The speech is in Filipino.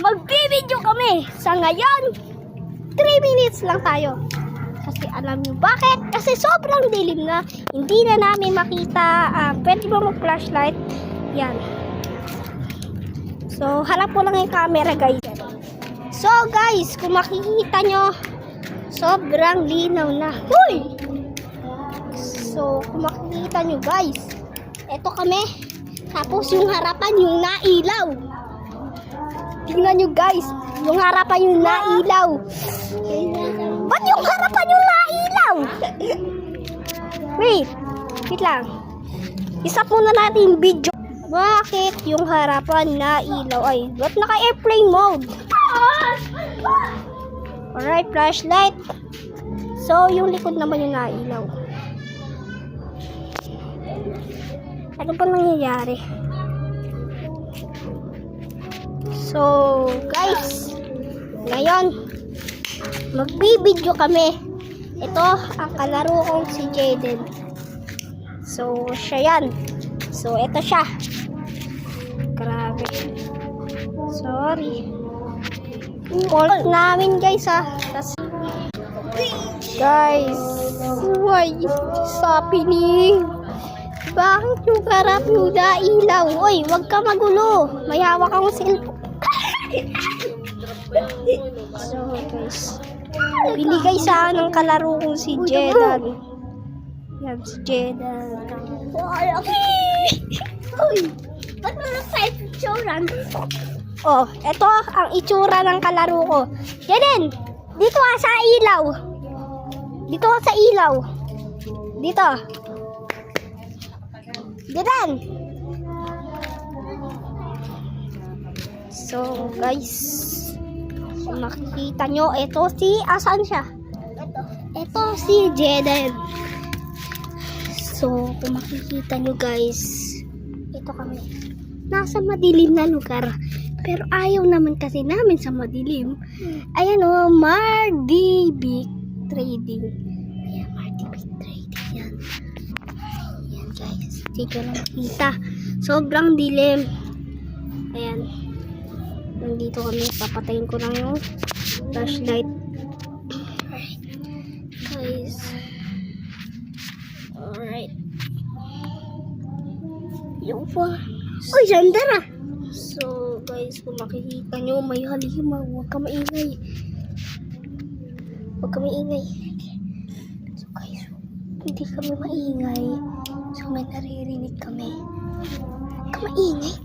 magbibideo kami. Sa ngayon, 3 minutes lang tayo. Kasi alam nyo bakit? Kasi sobrang dilim na. Hindi na namin makita. Pwede ba mag-flashlight? Yan. So, harap ko lang yung camera, guys. So, guys, kung makikita nyo, sobrang linaw na. Huy! So, kung makikita nyo, guys, eto kami. Tapos, yung harapan, yung nailaw. Tingnan nyo, guys. Yung harapan, yung nailaw. Ba't yung harapan, yung nailaw? Wait lang. Isa muna natin yung video. Bakit yung harapan na ilaw? Ay, ba't naka-airplane mode? Alright, flashlight. So, yung likod naman yung nailaw. Ano pa nangyayari? So, guys, ngayon, magbibideo kami. Ito, ang kalaro kong si Jaden. So, siya yan. So, ito siya. Grabe. Sorry. Fault namin, guys, ha. Guys, why is this happening? Bakit yung harap yung nailaw? Uy, wag ka magulo. May hawak akong cellphone. So, guys, binigay sa akin ng kalaro kong si Jedan. Yan, si Jedan. Uy, ba't mo na sa itsuran? Oh, eto ang itsura ng kalaro ko. Jaden, dito ka sa ilaw. Dito ka sa ilaw. Dito. Jaden. So, guys, kung makikita nyo, ito si, asan siya? Ito si Jaden. So, kung makikita nyo, guys, ito kami. Nasa madilim na lugar. Pero ayaw naman kasi namin sa madilim. Ayan o, Mardibic Trading. Ayan, Mardibic Trading. Yan. Ayan, guys. Dito lang makita. Sobrang dilim. Ayan. Nandito kami. Papatayin ko lang yung flashlight. Alright. Guys. Alright. Yung po. Uy, sandara! So, guys, kung makikita nyo, may halimaw. Huwag ka maingay. Huwag ka maingay. So, guys, hindi kami maingay. So, may naririnig kami. Huwag ka maingay.